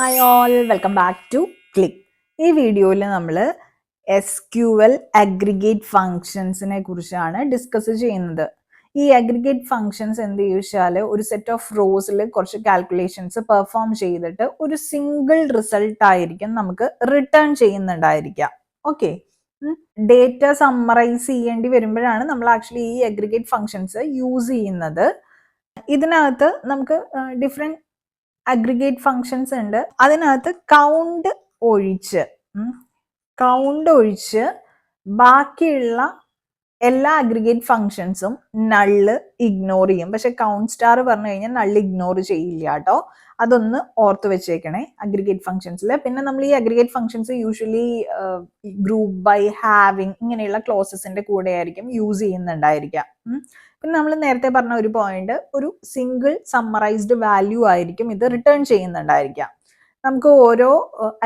Hi all, welcome back to Click. ഈ വീഡിയോയിൽ നമ്മൾ SQL അഗ്രിഗേറ്റ് ഫങ്ഷൻസിനെ കുറിച്ചാണ് ഡിസ്കസ് ചെയ്യുന്നത്. ഈ അഗ്രിഗേറ്റ് ഫങ്ഷൻസ് എന്ത് ചോദിച്ചാൽ ഒരു സെറ്റ് ഓഫ് റോസിൽ കുറച്ച് കാൽക്കുലേഷൻസ് പെർഫോം ചെയ്തിട്ട് ഒരു സിംഗിൾ റിസൾട്ട് ആയിരിക്കും നമുക്ക് റിട്ടേൺ ചെയ്യുന്നുണ്ടായിരിക്കാം. ഓക്കെ, ഡേറ്റ സമ്മറൈസ് ചെയ്യേണ്ടി വരുമ്പോഴാണ് നമ്മൾ ആക്ച്വലി ഈ അഗ്രിഗേറ്റ് ഫങ്ഷൻസ് യൂസ് ചെയ്യുന്നത്. ഇതിനകത്ത് നമുക്ക് ഡിഫറെൻറ്റ് അഗ്രിഗേറ്റ് ഫങ്ഷൻസ് ഉണ്ട്. അതിനകത്ത് കൗണ്ട് ഒഴിച്ച് ബാക്കിയുള്ള എല്ലാ അഗ്രിഗേറ്റ് ഫങ്ഷൻസും നള്ള് ഇഗ്നോർ ചെയ്യും. പക്ഷെ കൗണ്ട് സ്റ്റാർ പറഞ്ഞു കഴിഞ്ഞാൽ നള്ള് ഇഗ്നോർ ചെയ്യില്ല കേട്ടോ. അതൊന്ന് ഓർത്ത് വെച്ചേക്കണേ അഗ്രിഗേറ്റ് ഫങ്ഷൻസിൽ. പിന്നെ നമ്മൾ ഈ aggregate functions usually group by, having ഇങ്ങനെയുള്ള ക്ലോസസിന്റെ കൂടെ ആയിരിക്കും യൂസ് ചെയ്യുന്നുണ്ടായിരിക്കാം. പിന്നെ നമ്മൾ നേരത്തെ പറഞ്ഞ ഒരു പോയിന്റ്, ഒരു സിംഗിൾ സമ്മറൈസ്ഡ് വാല്യൂ ആയിരിക്കും ഇത് റിട്ടേൺ ചെയ്യുന്നുണ്ടായിരിക്കാം. നമുക്ക് ഓരോ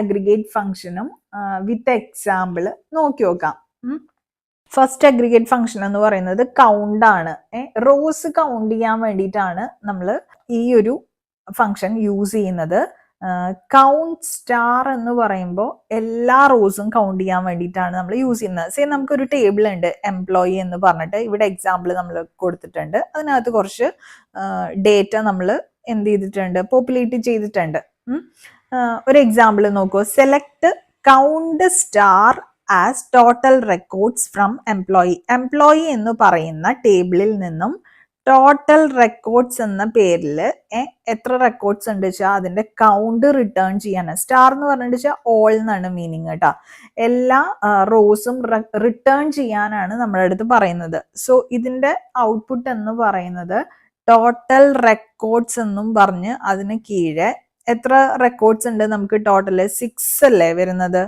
അഗ്രിഗേറ്റ് ഫംഗ്ഷനും വിത്ത് എക്സാമ്പിൾ നോക്കി നോക്കാം. ഫസ്റ്റ് അഗ്രിഗേറ്റ് ഫംഗ്ഷൻ എന്ന് പറയുന്നത് കൗണ്ട് ആണ്. റോസ് കൗണ്ട് ചെയ്യാൻ വേണ്ടിയിട്ടാണ് നമ്മൾ ഈ ഒരു ഫംഗ്ഷൻ യൂസ് ചെയ്യുന്നത്. കൗണ്ട് സ്റ്റാർ എന്ന് പറയുമ്പോൾ എല്ലാ റോസും കൗണ്ട് ചെയ്യാൻ വേണ്ടിയിട്ടാണ് നമ്മൾ യൂസ് ചെയ്യുന്നത്. സേ നമുക്കൊരു ടേബിൾ ഉണ്ട് എംപ്ലോയി എന്ന് പറഞ്ഞിട്ട്, ഇവിടെ എക്സാമ്പിൾ നമ്മൾ കൊടുത്തിട്ടുണ്ട്. അതിനകത്ത് കുറച്ച് ഡേറ്റ നമ്മൾ എന്ത് ചെയ്തിട്ടുണ്ട്, പോപ്പുലേറ്റ് ചെയ്തിട്ടുണ്ട്. ഒരു എക്സാമ്പിൾ നോക്കൂ. Select count star as total records from employee. Employee എന്ന് പറയുന്ന ടേബിളിൽ നിന്നും ടോട്ടൽ റെക്കോർഡ്സ് എന്ന പേരിൽ എത്ര റെക്കോർഡ്സ് ഉണ്ട് വെച്ചാൽ അതിന്റെ കൗണ്ട് റിട്ടേൺ ചെയ്യാനാണ്. സ്റ്റാർ എന്ന് പറഞ്ഞിട്ട് വെച്ചാൽ ഓൾ എന്നാണ് മീനിങ് കേട്ടോ. എല്ലാ റോസും റിട്ടേൺ ചെയ്യാനാണ് നമ്മുടെ അടുത്ത് പറയുന്നത്. സോ ഇതിന്റെ ഔട്ട്പുട്ട് എന്ന് പറയുന്നത് ടോട്ടൽ റെക്കോർഡ്സ് എന്നും പറഞ്ഞ് അതിന് കീഴെ എത്ര റെക്കോർഡ്സ് ഉണ്ട് നമുക്ക് ടോട്ടൽ 6 അല്ലേ വരുന്നത്.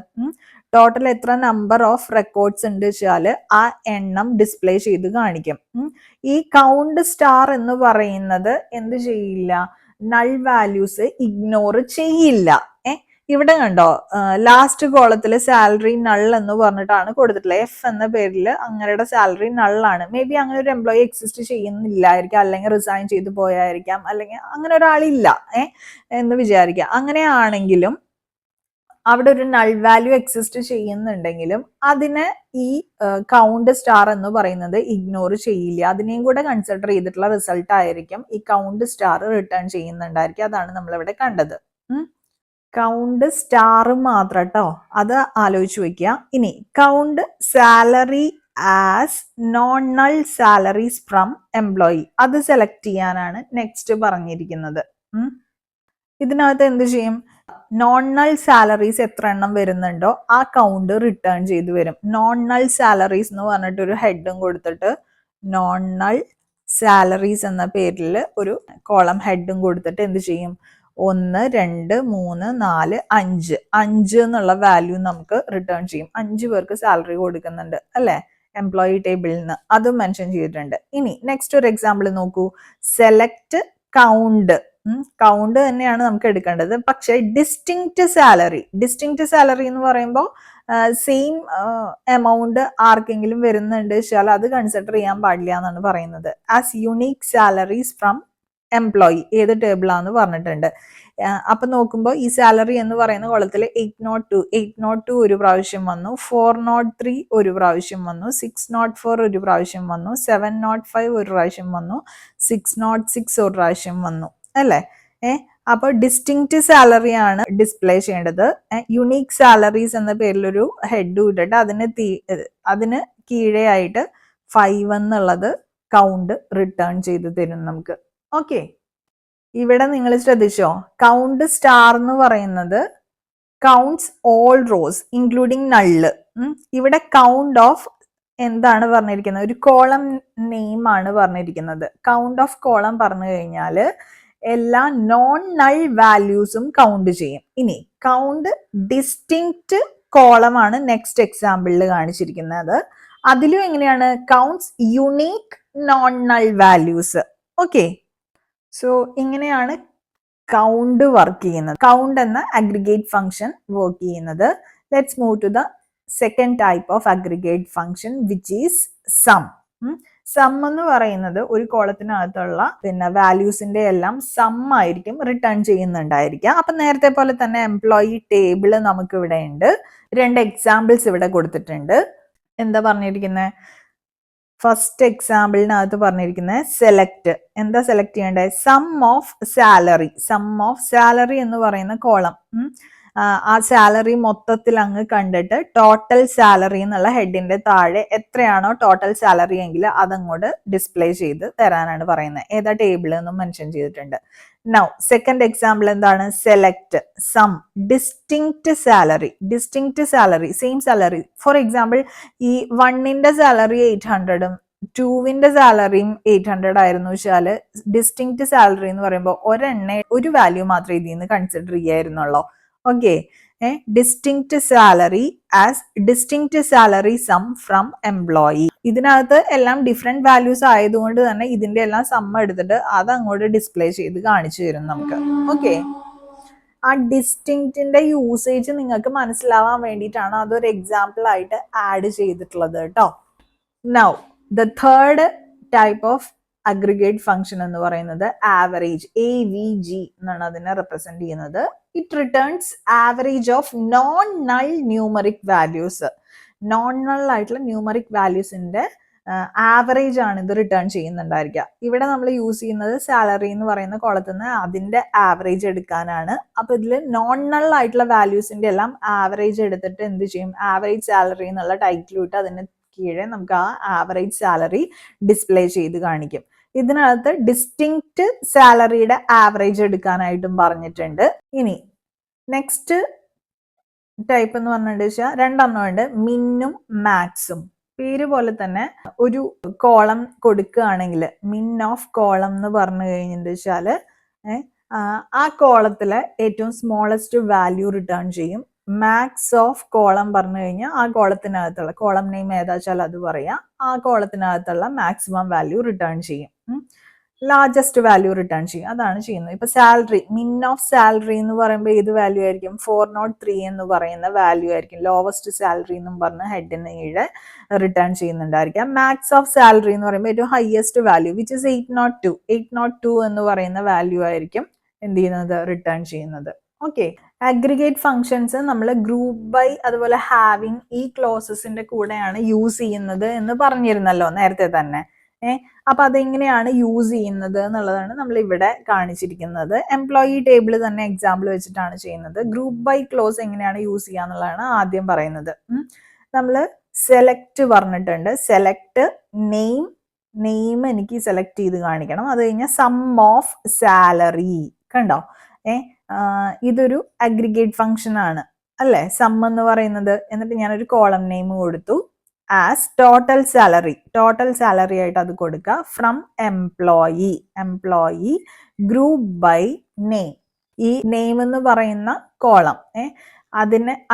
ടോട്ടൽ എത്ര നമ്പർ ഓഫ് റെക്കോർഡ്സ് ഉണ്ട് വെച്ചാൽ ആ എണ്ണം ഡിസ്പ്ലേ ചെയ്ത് കാണിക്കും. ഈ കൗണ്ട് സ്റ്റാർ എന്ന് പറയുന്നത് എന്ത് ചെയ്യില്ല, നൾ വാല്യൂസ് ഇഗ്നോർ ചെയ്യില്ല. ഇവിടെ കണ്ടോ, ലാസ്റ്റ് കോളത്തിൽ സാലറി നൾ എന്ന് പറഞ്ഞിട്ടാണ് കൊടുത്തിട്ടുള്ളത്. എഫ് എന്ന പേരിൽ അങ്ങയുടെ സാലറി നള്ളാണ്. മേ ബി അങ്ങനെ ഒരു എംപ്ലോയി എക്സിസ്റ്റ് ചെയ്യുന്നില്ലായിരിക്കാം, അല്ലെങ്കിൽ റിസൈൻ ചെയ്ത് പോയായിരിക്കാം, അല്ലെങ്കിൽ അങ്ങനെ ഒരാളില്ല എന്ന് വിചാരിക്കാം. അങ്ങനെയാണെങ്കിലും അവിടെ ഒരു നൾ വാല്യൂ എക്സിസ്റ്റ് ചെയ്യുന്നുണ്ടെങ്കിലും അതിനെ ഈ കൗണ്ട് സ്റ്റാർ എന്ന് പറയുന്നത് ഇഗ്നോർ ചെയ്യില്ല. അതിനെയും കൂടെ കൺസിഡർ ചെയ്തിട്ടുള്ള റിസൾട്ട് ആയിരിക്കും ഈ കൗണ്ട് സ്റ്റാർ റിട്ടേൺ ചെയ്യുന്നുണ്ടായിരിക്കും. അതാണ് നമ്മളിവിടെ കണ്ടത്. കൗണ്ട് സ്റ്റാർ മാത്രം കേട്ടോ, അത് ആലോചിച്ച് വെക്കുക. ഇനി count salary as non null salaries from employee, അത് സെലക്ട് ചെയ്യാനാണ് നെക്സ്റ്റ് പറഞ്ഞിരിക്കുന്നത്. ഇതിനകത്ത് എന്ത് ചെയ്യും, നോൺ നൾ സാലറീസ് എത്ര എണ്ണം വരുന്നുണ്ടോ ആ കൗണ്ട് റിട്ടേൺ ചെയ്ത് വരും. നോൺ നൾ സാലറീസ് എന്ന് പറഞ്ഞിട്ട് ഒരു ഹെഡും കൊടുത്തിട്ട് നോൺ നൾ സാലറീസ് എന്ന പേരിൽ ഒരു കോളം ഹെഡും കൊടുത്തിട്ട് എന്ത് ചെയ്യും, 1 2 3 4 5 എന്നുള്ള വാല്യൂ നമുക്ക് റിട്ടേൺ ചെയ്യും. 5 പേർക്ക് സാലറി കൊടുക്കുന്നുണ്ട് അല്ലെ എംപ്ലോയി ടേബിളിൽ നിന്ന്, അതും മെൻഷൻ ചെയ്തിട്ടുണ്ട്. ഇനി നെക്സ്റ്റ് ഒരു എക്സാമ്പിൾ നോക്കൂ. സെലക്ട് കൗണ്ട് തന്നെയാണ് നമുക്ക് എടുക്കേണ്ടത്. പക്ഷെ ഡിസ്റ്റിങ്ക്റ്റ് സാലറി എന്ന് പറയുമ്പോൾ സെയിം എമൗണ്ട് ആർക്കെങ്കിലും വരുന്നുണ്ട് വെച്ചാൽ അത് കൺസിഡർ ചെയ്യാൻ പാടില്ല എന്നാണ് പറയുന്നത്. As unique salaries from employee ഏത് ടേബിളാന്ന് പറഞ്ഞിട്ടുണ്ട്. അപ്പൊ നോക്കുമ്പോൾ ഈ സാലറി എന്ന് പറയുന്ന കോളത്തിൽ 802 ഒരു പ്രാവശ്യം വന്നു, 403 ഒരു പ്രാവശ്യം വന്നു, 604 ഒരു പ്രാവശ്യം വന്നു, 705 ഒരു പ്രാവശ്യം വന്നു, 606 ഒരു പ്രാവശ്യം വന്നു അല്ലേ. അപ്പൊ ഡിസ്റ്റിങ്ക്റ്റ് സാലറി ആണ് ഡിസ്പ്ലേ ചെയ്യേണ്ടത്. യുണീക് സാലറീസ് എന്ന പേരിലൊരു ഹെഡ് ഇട്ടിട്ട് അതിന് കീഴെയായിട്ട് 5 എന്നുള്ളത് കൗണ്ട് റിട്ടേൺ ചെയ്ത് തരും നമുക്ക്. ഓക്കെ, ഇവിടെ നിങ്ങൾ ശ്രദ്ധിച്ചോ, കൗണ്ട് സ്റ്റാർ എന്ന് പറയുന്നത് കൗണ്ട്സ് ഓൾ റോസ് ഇൻക്ലൂഡിങ് നള്ള്. ഇവിടെ കൗണ്ട് ഓഫ് എന്താണ് പറഞ്ഞിരിക്കുന്നത്, ഒരു കോളം നെയിം ആണ് പറഞ്ഞിരിക്കുന്നത്. കൗണ്ട് ഓഫ് കോളം പറഞ്ഞു കഴിഞ്ഞാൽ എല്ലാ നോൺ നൾ വാല്യൂസും കൗണ്ട് ചെയ്യും. ഇനി കൗണ്ട് ഡിസ്റ്റിങ്ക്റ്റ് കോളം ആണ് നെക്സ്റ്റ് എക്സാമ്പിളിൽ കാണിച്ചിരിക്കുന്നത്. അതിലും എങ്ങനെയാണ്, counts unique non null values. Okay, so ഇങ്ങനെയാണ് കൗണ്ട് വർക്ക് ചെയ്യുന്നത്, കൗണ്ട് എന്ന അഗ്രിഗേറ്റ് ഫംഗ്ഷൻ വർക്ക് ചെയ്യുന്നത്. Let's move to the second type of aggregate function which is sum. Sum എന്ന് പറയുന്നത് ഒരു കോളത്തിനകത്തുള്ള പിന്നെ വാല്യൂസിന്റെ എല്ലാം സം ആയിരിക്കും റിട്ടേൺ ചെയ്യുന്നുണ്ടായിരിക്കുക. അപ്പൊ നേരത്തെ പോലെ തന്നെ എംപ്ലോയി ടേബിള് നമുക്ക് ഇവിടെ ഉണ്ട്. 2 എക്സാമ്പിൾസ് ഇവിടെ കൊടുത്തിട്ടുണ്ട്. എന്താ പറഞ്ഞിരിക്കുന്നത്? ഫസ്റ്റ് എക്സാമ്പിളിനകത്ത് പറഞ്ഞിരിക്കുന്നത് സെലക്ട്. എന്താ സെലക്ട് ചെയ്യേണ്ടത്? Sum of salary. Sum of salary എന്ന് പറയുന്ന കോളം, ആ സാലറി മൊത്തത്തിൽ അങ്ങ് കണ്ടിട്ട് ടോട്ടൽ സാലറി എന്നുള്ള ഹെഡിന്റെ താഴെ എത്രയാണോ ടോട്ടൽ സാലറി എങ്കിൽ അതങ്ങോട്ട് ഡിസ്പ്ലേ ചെയ്ത് തരാനാണ് പറയുന്നത്. ഏതാ ടേബിൾ എന്നും മെൻഷൻ ചെയ്തിട്ടുണ്ട്. നൗ സെക്കൻഡ് എക്സാമ്പിൾ എന്താണ്? Select sum distinct salary. Distinct salary, same salary. For example ഈ 1ന്റെ സാലറി 800ഉം 2വിന്റെ സാലറിയും 800 ആയിരുന്നു വെച്ചാൽ ഡിസ്റ്റിങ്ക്റ്റ് സാലറി എന്ന് പറയുമ്പോൾ ഒരു വാല്യൂ മാത്രമേ ഇതിൽ നിന്ന് കൺസിഡർ ചെയ്യായിരുന്നുള്ളൂ. Okay, distinct salary as distinct salary sum from employee. ഇതിനകത്ത് എല്ലാം ഡിഫറെന്റ് വാല്യൂസ് ആയതുകൊണ്ട് തന്നെ ഇതിന്റെ എല്ലാം സം എടുത്തിട്ട് അത് അങ്ങോട്ട് ഡിസ്പ്ലേ ചെയ്ത് കാണിച്ചു തരും നമുക്ക്. ഓക്കെ, ആ ഡിസ്റ്റിങ്ക്റ്റിന്റെ യൂസേജ് നിങ്ങൾക്ക് മനസ്സിലാവാൻ വേണ്ടിയിട്ടാണ് അതൊരു എക്സാമ്പിൾ ആയിട്ട് ആഡ് ചെയ്തിട്ടുള്ളത് കേട്ടോ. Now the third type of aggregate function എന്ന് പറയുന്നത് ആവറേജ്. AVG എന്നാണ് അതിനെ റെപ്രസെന്റ് ചെയ്യുന്നത്. It returns average of non null numeric values. Non null ആയിട്ടുള്ള ന്യൂമറിക് വാല്യൂസിന്റെ ആവറേജ് ആണ് ഇത് റിട്ടേൺ ചെയ്യുന്നുണ്ടായിരിക്കുക. ഇവിടെ നമ്മൾ യൂസ് ചെയ്യുന്നത് സാലറി എന്ന് പറയുന്ന കോളത്തിൽ നിന്ന് അതിന്റെ ആവറേജ് എടുക്കാനാണ്. അപ്പൊ ഇതിൽ നോൺ നൾ ആയിട്ടുള്ള വാല്യൂസിന്റെ എല്ലാം ആവറേജ് എടുത്തിട്ട് എന്ത് ചെയ്യും? ആവറേജ് സാലറി എന്നുള്ള ടൈറ്റിൽ ഇട്ട് അതിന് കീഴെ നമുക്ക് ആ ആവറേജ് സാലറി ഡിസ്പ്ലേ ചെയ്ത് കാണിക്കും. ഇതിനകത്ത് ഡിസ്റ്റിങ്ക്റ്റ് സാലറിയുടെ ആവറേജ് എടുക്കാനായിട്ടും പറഞ്ഞിട്ടുണ്ട്. ഇനി നെക്സ്റ്റ് ടൈപ്പ് എന്ന് പറഞ്ഞിട്ട് വെച്ചാൽ രണ്ടെണ്ണം ഉണ്ട്, മിന്നും മാക്സും. പേര് പോലെ തന്നെ ഒരു കോളം കൊടുക്കുകയാണെങ്കിൽ മിൻ ഓഫ് കോളം എന്ന് പറഞ്ഞു കഴിഞ്ഞിട്ട് വെച്ചാൽ ആ കോളത്തിലെ ഏറ്റവും സ്മോളസ്റ്റ് വാല്യൂ റിട്ടേൺ ചെയ്യും. മാക്സ് ഓഫ് കോളം പറഞ്ഞു കഴിഞ്ഞാൽ ആ കോളത്തിനകത്തുള്ള കോളം നെയിം ഏതാ വെച്ചാൽ അത് പറയാം. ആ കോളത്തിനകത്തുള്ള മാക്സിമം വാല്യൂ റിട്ടേൺ ചെയ്യും. ലാർജസ്റ്റ് വാല്യൂ റിട്ടേൺ ചെയ്യും. അതാണ് ചെയ്യുന്നത്. ഇപ്പൊ സാലറി, മിൻ ഓഫ് സാലറി എന്ന് പറയുമ്പോൾ ഏത് വാല്യൂ ആയിരിക്കും? 403 എന്ന് പറയുന്ന വാല്യൂ ആയിരിക്കും. ലോവസ്റ്റ് സാലറി എന്നും പറഞ്ഞ് ഹെഡിന് കീഴെ റിട്ടേൺ ചെയ്യുന്നുണ്ടായിരിക്കാം. മാക്സ് ഓഫ് സാലറി എന്ന് പറയുമ്പോൾ ഏറ്റവും ഹയസ്റ്റ് വാല്യൂ വിച്ച് ഇസ് 802. 802 എന്ന് പറയുന്ന വാല്യൂ ആയിരിക്കും എന്ത് ചെയ്യുന്നത്? റിട്ടേൺ ചെയ്യുന്നത്. ഓക്കെ, അഗ്രിഗേറ്റ് ഫങ്ഷൻസ് നമ്മൾ ഗ്രൂപ്പ് ബൈ അതുപോലെ ഹാവിങ് ഈ ക്ലോസസിന്റെ കൂടെയാണ് യൂസ് ചെയ്യുന്നത് എന്ന് പറഞ്ഞിരുന്നല്ലോ നേരത്തെ തന്നെ. അപ്പൊ അതെങ്ങനെയാണ് യൂസ് ചെയ്യുന്നത് എന്നുള്ളതാണ് നമ്മൾ ഇവിടെ കാണിച്ചിരിക്കുന്നത്. എംപ്ലോയി ടേബിൾ തന്നെ എക്സാമ്പിൾ വെച്ചിട്ടാണ് ചെയ്യുന്നത്. ഗ്രൂപ്പ് ബൈ ക്ലോസ് എങ്ങനെയാണ് യൂസ് ചെയ്യുക എന്നുള്ളതാണ് ആദ്യം പറയുന്നത്. നമ്മൾ സെലക്ട് പറഞ്ഞിട്ടുണ്ട്. സെലക്ട് നെയിം എനിക്ക് സെലക്ട് ചെയ്ത് കാണിക്കണം. അത് കഴിഞ്ഞാൽ സം ഓഫ് സാലറി. കണ്ടോ? ഇതൊരു അഗ്രിഗേറ്റ് ഫംഗ്ഷൻ ആണ് അല്ലെ, സം എന്ന് പറയുന്നത്. എന്നിട്ട് ഞാനൊരു കോളം നെയിം കൊടുത്തു as total salary. Total salary ആയിട്ട് അത് കൊടുക്കുക. From employee group by name. ഈ നെയിം എന്ന് പറയുന്ന കോളം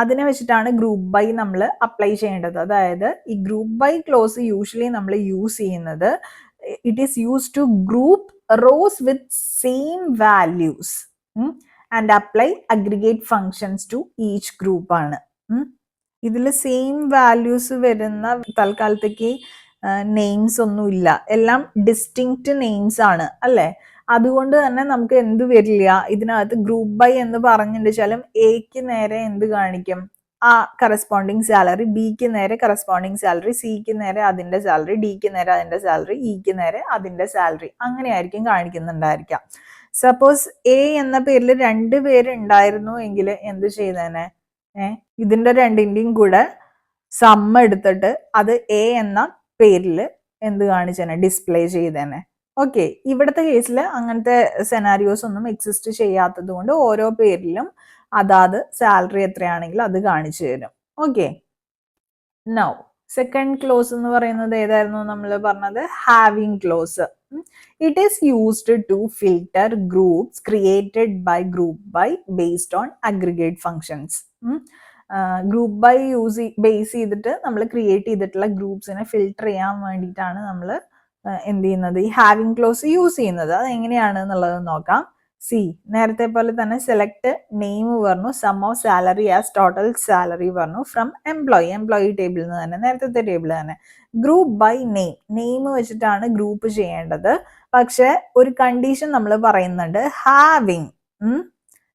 അതിനെ വെച്ചിട്ടാണ് ഗ്രൂപ്പ് ബൈ നമ്മൾ അപ്ലൈ ചെയ്യേണ്ടത്. അതായത് ഈ ഗ്രൂപ്പ് ബൈ ക്ലോസ് യൂഷ്വലി നമ്മൾ യൂസ് ചെയ്യുന്നത് it is use to group rows with same values and apply aggregate functions to each group ആണ്. ഇതിൽ സെയിം വാല്യൂസ് വരുന്ന തൽക്കാലത്തേക്ക് നെയിംസ് ഒന്നും ഇല്ല, എല്ലാം ഡിസ്റ്റിങ്ക്റ്റ് നെയിംസ് ആണ് അല്ലെ. അതുകൊണ്ട് തന്നെ നമുക്ക് എന്ത് വരില്ല ഇതിനകത്ത് ഗ്രൂപ്പ് ബൈ എന്ന് പറഞ്ഞിട്ടുവെച്ചാലും എക്ക് നേരെ എന്ത് കാണിക്കും? ആ കറസ്പോണ്ടിങ് സാലറി, ബിക്ക് നേരെ കറസ്പോണ്ടിങ് സാലറി, സിക്ക് നേരെ അതിന്റെ സാലറി, ഡിക്ക് നേരെ അതിന്റെ സാലറി, ഇക്ക് നേരെ അതിന്റെ സാലറി, അങ്ങനെയായിരിക്കും കാണിക്കുന്നുണ്ടായിരിക്കാം. സപ്പോസ് എ എന്ന പേരിൽ 2 പേര് ഉണ്ടായിരുന്നു എങ്കിൽ എന്ത് ചെയ്തേനെ? ഇതിന്റെ രണ്ടിന്റെയും കൂടെ സം എടുത്തിട്ട് അത് എ എന്ന പേരിൽ എന്ത് കാണിച്ചേനെ? ഡിസ്പ്ലേ ചെയ്തേനെ. ഓക്കെ, ഇവിടുത്തെ കേസിൽ അങ്ങനത്തെ സെനാരിയോസ് ഒന്നും എക്സിസ്റ്റ് ചെയ്യാത്തത് കൊണ്ട് ഓരോ പേരിലും അതാത് സാലറി എത്രയാണെങ്കിൽ അത് കാണിച്ചു തരും. ഓക്കെ, നൗ സെക്കൻഡ് ക്ലോസ് എന്ന് പറയുന്നത് ഏതായിരുന്നു നമ്മൾ പറഞ്ഞത്? Having clause. It is used to filter groups created by group by based on aggregate functions. Group by base ചെയ്തിട്ട് നമ്മൾ ക്രിയേറ്റ് ചെയ്തിട്ടുള്ള ഗ്രൂപ്പ്സിനെ ഫിൽട്ടർ ചെയ്യാൻ വേണ്ടിയിട്ടാണ് നമ്മൾ എന്ത് ചെയ്യുന്നത്? ഈ ഹാവിങ് ക്ലോസ് യൂസ് ചെയ്യുന്നത്. അത് എങ്ങനെയാണ് എന്നുള്ളത് നോക്കാം. സി നേരത്തെ പോലെ തന്നെ സെലക്ട് നെയിം പറഞ്ഞു, sum of salary as total salary പറഞ്ഞു ഫ്രം എംപ്ലോയി ടേബിളിൽ നിന്ന് തന്നെ, നേരത്തെ ടേബിൾ തന്നെ. ഗ്രൂപ്പ് ബൈ നെയിം വെച്ചിട്ടാണ് ഗ്രൂപ്പ് ചെയ്യേണ്ടത്. പക്ഷെ ഒരു കണ്ടീഷൻ നമ്മൾ പറയുന്നുണ്ട്, having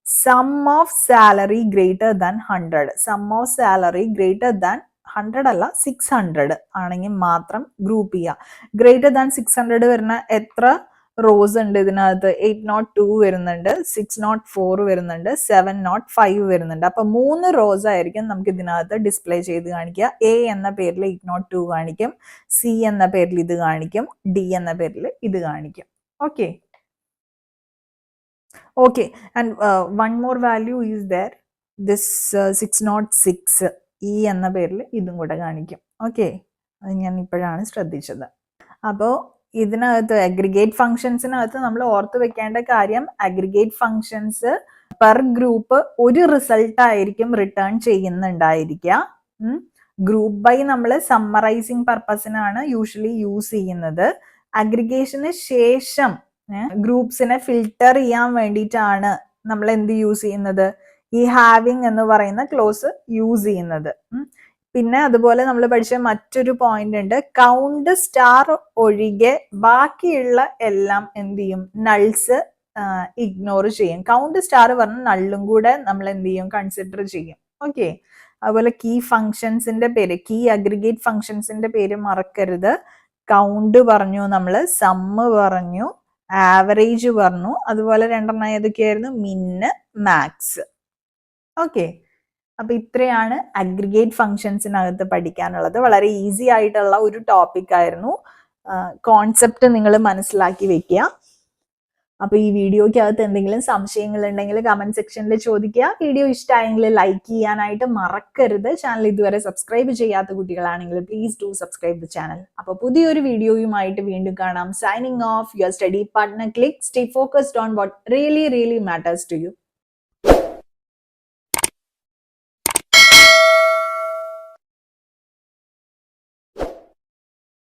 sum of salary greater than 100, sum of salary greater than 100 അല്ല 600 ആണെങ്കിൽ മാത്രം ഗ്രൂപ്പ് ചെയ്യുക. ഗ്രേറ്റർ ദാൻ 600 വരുന്ന എത്ര റോസ് ഉണ്ട് ഇതിനകത്ത്? 802 വരുന്നുണ്ട്, 604 വരുന്നുണ്ട്, 705 വരുന്നുണ്ട്. അപ്പൊ 3 റോസ് ആയിരിക്കും നമുക്ക് ഇതിനകത്ത് ഡിസ്പ്ലേ ചെയ്ത് കാണിക്കുക. എ എന്ന പേരിൽ 802 കാണിക്കും, സി എന്ന പേരിൽ ഇത് കാണിക്കും, ഡി എന്ന പേരിൽ ഇത് കാണിക്കും. Okay and one more value is there, this 606 E എന്ന പേരിൽ ഇതും കൂടെ കാണിക്കും. ഓക്കെ, അത് ഞാൻ ഇപ്പോഴാണ് ശ്രദ്ധിച്ചത്. അപ്പോൾ ഇതിനകത്ത് അഗ്രിഗേറ്റ് ഫങ്ഷൻസിനകത്ത് നമ്മൾ ഓർത്ത് വെക്കേണ്ട കാര്യം, അഗ്രിഗേറ്റ് ഫങ്ഷൻസ് പെർ ഗ്രൂപ്പ് ഒരു റിസൾട്ട് ആയിരിക്കും റിട്ടേൺ ചെയ്യുന്നുണ്ടായിരിക്കുക. ഗ്രൂപ്പ് ബൈ നമ്മൾ സമ്മറൈസിങ് പർപ്പസിനാണ് യൂഷ്വലി യൂസ് ചെയ്യുന്നത്. അഗ്രിഗേഷന് ശേഷം ഗ്രൂപ്പ്സിനെ ഫിൽട്ടർ ചെയ്യാൻ വേണ്ടിയിട്ടാണ് നമ്മൾ എന്ത് യൂസ് ചെയ്യുന്നത്? ഈ ഹാവിങ് എന്ന് പറയുന്ന ക്ലോസ് യൂസ് ചെയ്യുന്നത്. പിന്നെ അതുപോലെ നമ്മൾ പഠിച്ച മറ്റൊരു പോയിന്റ് ഉണ്ട്, കൗണ്ട് സ്റ്റാർ ഒഴികെ ബാക്കിയുള്ള എല്ലാം എന്ത് ചെയ്യും? നൾസ് ഇഗ്നോർ ചെയ്യും. കൗണ്ട് സ്റ്റാർ പറഞ്ഞ നള്ളും കൂടെ നമ്മൾ എന്ത് ചെയ്യും? കൺസിഡർ ചെയ്യും. ഓക്കെ, അതുപോലെ കീ ഫങ്ഷൻസിന്റെ പേര്, കീ അഗ്രിഗേറ്റ് ഫങ്ഷൻസിന്റെ പേര് മറക്കരുത്. കൗണ്ട് പറഞ്ഞു, നമ്മൾ സമ്മ് പറഞ്ഞു, ആവറേജ് പറഞ്ഞു, അതുപോലെ രണ്ടെണ്ണം ഏതൊക്കെയായിരുന്നു? മിന്ന്, മാക്സ്. ഓക്കെ, അപ്പൊ ഇത്രയാണ് അഗ്രിഗേറ്റ് ഫങ്ഷൻസിനകത്ത് പഠിക്കാനുള്ളത്. വളരെ ഈസി ആയിട്ടുള്ള ഒരു ടോപ്പിക് ആയിരുന്നു. കോൺസെപ്റ്റ് നിങ്ങൾ മനസ്സിലാക്കി വെക്കുക. അപ്പൊ ഈ വീഡിയോയ്ക്കകത്ത് എന്തെങ്കിലും സംശയങ്ങൾ ഉണ്ടെങ്കിൽ കമന്റ് സെക്ഷനിൽ ചോദിക്കുക. വീഡിയോ ഇഷ്ടമായെങ്കിൽ ലൈക്ക് ചെയ്യാനായിട്ട് മറക്കരുത്. ചാനൽ ഇതുവരെ സബ്സ്ക്രൈബ് ചെയ്യാത്ത കുട്ടികളാണെങ്കിൽ please do subscribe the channel. അപ്പൊ പുതിയൊരു വീഡിയോയുമായിട്ട് വീണ്ടും കാണാം. Signing off, your study partner Click. Stay focused on what really matters to U.